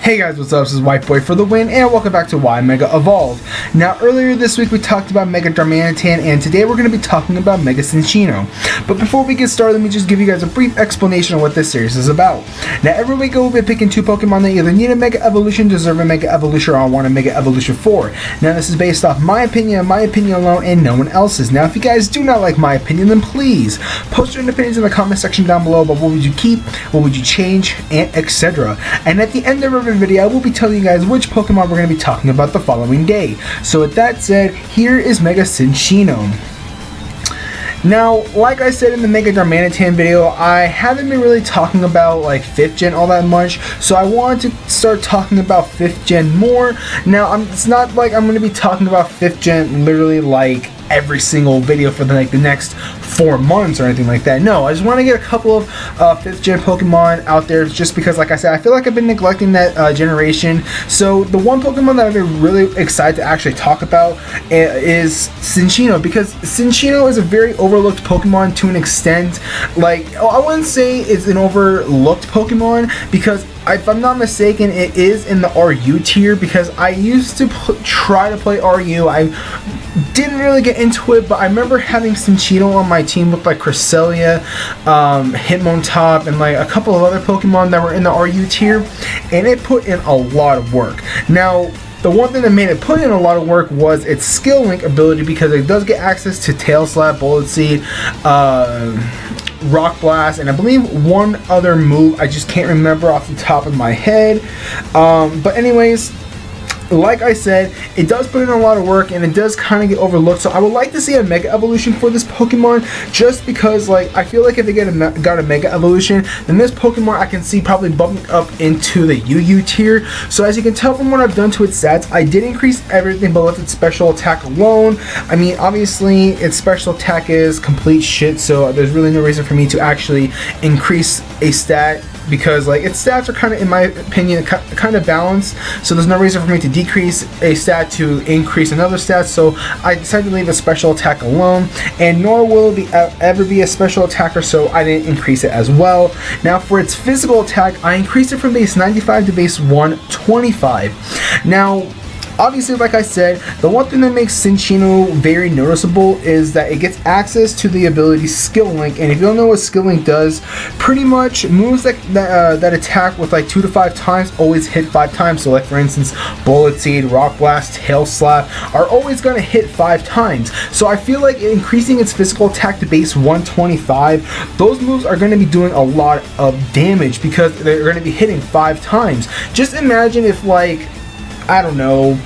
Hey guys, what's up? This is White Boy for the win, and welcome back to Why Mega Evolve. Now, earlier this week we talked about Mega Darmanitan, and today we're going to be talking about Mega Cinccino. But before we get started, let me just give you guys a brief explanation of what this series is about. Now, every week I will be picking two Pokemon that either need a Mega Evolution, deserve a Mega Evolution, or I want a Mega Evolution for. Now, this is based off my opinion alone, and no one else's. Now, if you guys do not like my opinion, then please post your opinions in the comment section down below about what would you keep, what would you change, and etc. And at the end of every video, I will be telling you guys which Pokemon we're going to be talking about the following day. So with that said, here is Mega Cinccino. Now, like I said in the Mega Darmanitan video, I haven't been really talking about like 5th gen all that much, so I wanted to start talking about 5th gen more. Now, it's not like I'm going to be talking about 5th gen literally like every single video for the next 4 months or anything like that. No, I just want to get a couple of 5th gen Pokemon out there, just because, like I said, I feel like I've been neglecting that generation. So the one Pokemon that I've been really excited to actually talk about is Cinccino, because Cinccino is a very overlooked Pokemon to an extent. Like, I wouldn't say it's an overlooked Pokemon, because if I'm not mistaken, it is in the RU tier, because I used to try to play RU. I didn't really get into it, but I remember having Cinccino on my team with like Cresselia, Hitmontop, and like a couple of other Pokemon that were in the RU tier, and it put in a lot of work. Now, the one thing that made it put in a lot of work was its Skill Link ability, because it does get access to Tail Slap, Bullet Seed, Rock Blast, and I believe one other move I just can't remember off the top of my head. But anyways, like I said, it does put in a lot of work, and it does kind of get overlooked. So I would like to see a Mega Evolution for this Pokemon, just because, like, I feel like if they got a Mega Evolution, then this Pokemon I can see probably bumping up into the UU tier. So as you can tell from what I've done to its stats, I did increase everything but left its special attack alone. I mean, obviously its special attack is complete shit, so there's really no reason for me to actually increase a stat, because like its stats are kind of, in my opinion, kind of balanced. So there's no reason for me to decrease a stat to increase another stat. So I decided to leave a special attack alone, and nor will it ever be a special attacker, so I didn't increase it as well. Now, for its physical attack, I increased it from base 95 to base 125. Now, obviously, like I said, the one thing that makes Cinccino very noticeable is that it gets access to the ability Skill Link, and if you don't know what Skill Link does, pretty much moves that attack with like 2 to 5 times always hit 5 times. So like, for instance, Bullet Seed, Rock Blast, Tail Slap are always going to hit 5 times. So I feel like increasing its physical attack to base 125, those moves are going to be doing a lot of damage, because they're going to be hitting 5 times. Just imagine if, like, I don't know,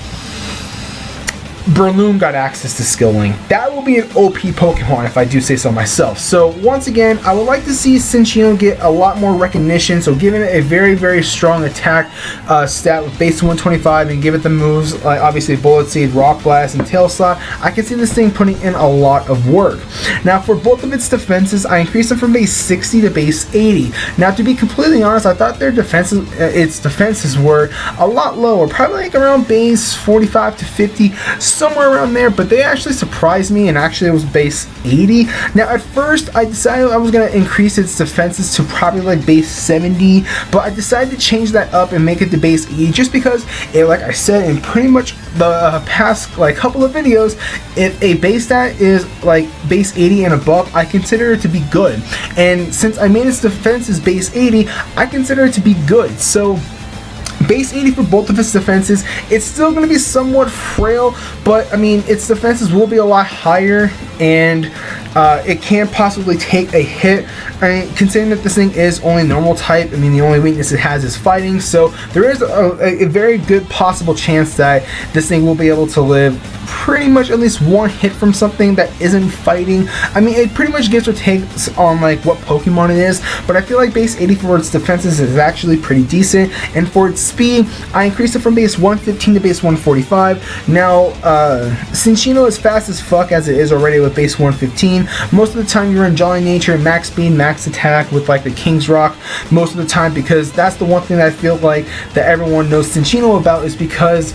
Breloom got access to Skill Link. That will be an OP Pokemon, if I do say so myself. So once again, I would like to see Cinccino get a lot more recognition. So giving it a very, very strong attack stat with base 125, and give it the moves like obviously Bullet Seed, Rock Blast, and Tail Slap, I can see this thing putting in a lot of work. Now, for both of its defenses, I increased them from base 60 to base 80. Now, to be completely honest, I thought their defenses, its defenses were a lot lower, probably like around base 45 to 50. Somewhere around there, but they actually surprised me, and actually it was base 80. Now, at first I decided I was going to increase its defenses to probably like base 70, but I decided to change that up and make it to base 80, just because it, like I said in pretty much the past like couple of videos, if a base stat is like base 80 and above, I consider it to be good, and since I made its defenses base 80, I consider it to be good. So base 80 for both of its defenses. It's still going to be somewhat frail, but I mean, its defenses will be a lot higher, and it can possibly take a hit. I mean, considering that this thing is only normal type, I mean, the only weakness it has is fighting, so there is a very good possible chance that this thing will be able to live pretty much at least one hit from something that isn't fighting. I mean, it pretty much gives or takes on like what Pokemon it is, but I feel like base 80 for its defenses is actually pretty decent, and for its speed, I increased it from base 115 to base 145. Now, Cinccino is fast as fuck as it is already with base 115, game. Most of the time you're in Jolly Nature, max speed, max attack with like the King's Rock most of the time, because that's the one thing that I feel like that everyone knows Cinccino about, is because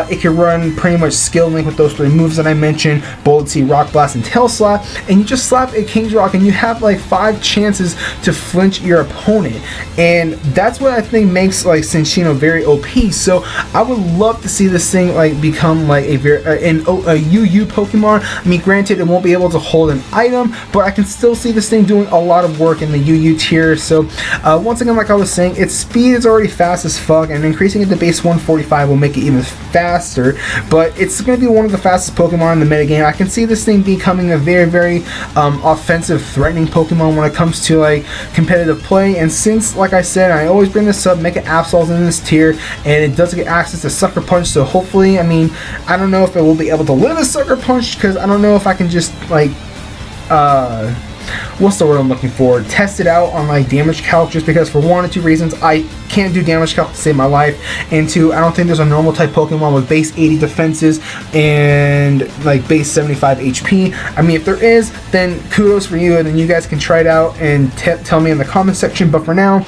it can run pretty much skill link with those 3 moves that I mentioned, Bullet Seed, Rock Blast, and Tail Slap, and you just slap a King's Rock and you have like 5 chances to flinch your opponent, and that's what I think makes like Cinccino very OP. So I would love to see this thing like become like a UU Pokemon. I mean, granted, it won't be able to hold an item, but I can still see this thing doing a lot of work in the UU tier. So once again, like I was saying, its speed is already fast as fuck, and increasing it to base 145 will make it even faster, but it's going to be one of the fastest Pokemon in the metagame. I can see this thing becoming a very, very offensive, threatening Pokemon when it comes to like competitive play. And since, like I said, I always bring this up, Mega Absol's in this tier, and it does get access to Sucker Punch, so hopefully, I mean, I don't know if it will be able to live a Sucker Punch, because I don't know if I can just like what's the word I'm looking for, test it out on like damage calc, just because for 1 or 2 reasons. I can't do damage calc to save my life, and 2, I don't think there's a normal type Pokemon with base 80 defenses and like base 75 HP. I mean, if there is, then kudos for you, and then you guys can try it out and tell me in the comment section. But for now,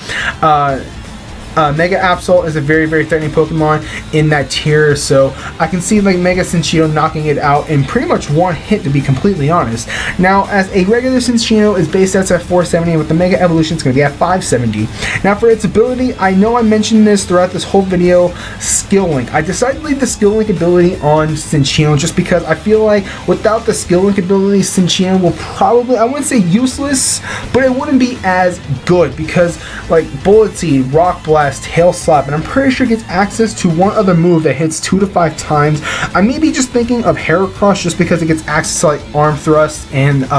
Mega Absol is a very, very threatening Pokemon in that tier, so I can see like Mega Cinccino knocking it out in pretty much 1 hit, to be completely honest. Now, as a regular Cinccino is base stats at 470, and with the Mega Evolution it's going to be at 570. Now, for its ability, I know I mentioned this throughout this whole video, Skill Link. I decided to leave the Skill Link ability on Cinccino just because I feel like without the Skill Link ability, Cinccino will probably, I wouldn't say useless, but it wouldn't be as good, because like Bullet Seed, Rock Blast, Tail Slap, and I'm pretty sure it gets access to 1 other move that hits 2 to 5 times. I may be just thinking of Heracross just because it gets access to like Arm Thrust and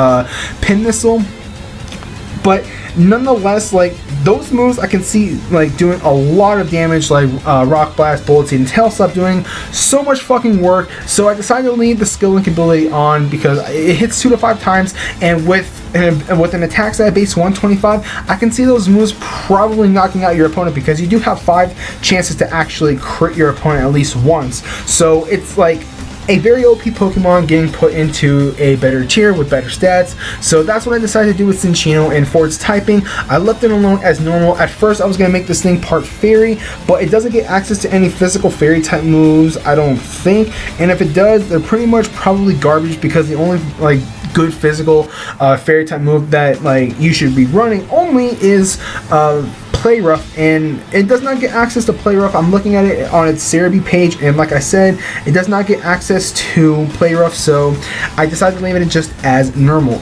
Pin Missile, but nonetheless, like those moves I can see like doing a lot of damage, like Rock Blast, Bullet Seed, and Tail Slap doing so much fucking work. So I decided to leave the Skill Link ability on because it hits 2 to 5 times, and with an attack stat base 125, I can see those moves probably knocking out your opponent, because you do have 5 chances to actually crit your opponent at least once. So it's like a very OP Pokemon getting put into a better tier with better stats. So that's what I decided to do with Cinccino. And for its typing, I left it alone as normal. At first I was going to make this thing part fairy, but it doesn't get access to any physical fairy type moves, I don't think, and if it does, they're pretty much probably garbage, because the only like good physical fairy type move that like you should be running only is Play Rough, and it does not get access to Play Rough. I'm looking at it on its Cerebi page, and like I said, it does not get access to Play Rough, so I decided to leave it just as normal.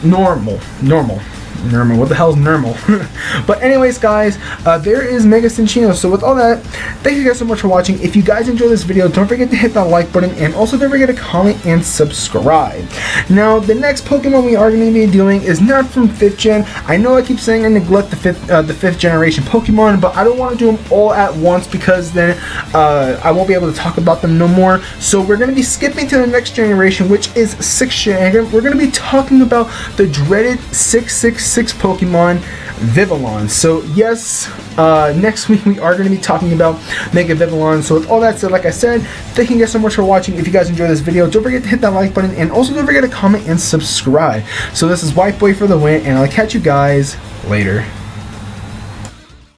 What the hell is normal? But anyways, guys, there is Mega Cinccino. So with all that, thank you guys so much for watching. If you guys enjoyed this video, don't forget to hit that like button, and also don't forget to comment and subscribe. Now, the next Pokemon we are going to be doing is not from 5th gen. I know I keep saying I neglect the 5th generation Pokemon, but I don't want to do them all at once, because then I won't be able to talk about them no more. So we're going to be skipping to the next generation, which is 6th gen. We're going to be talking about the dreaded 666 Pokemon, Vivillon. So yes, next week we are going to be talking about Mega Vivillon. So with all that said, like I said, thank you guys so much for watching. If you guys enjoyed this video, don't forget to hit that like button, and also don't forget to comment and subscribe. So this is White Boy for the win, and I'll catch you guys later.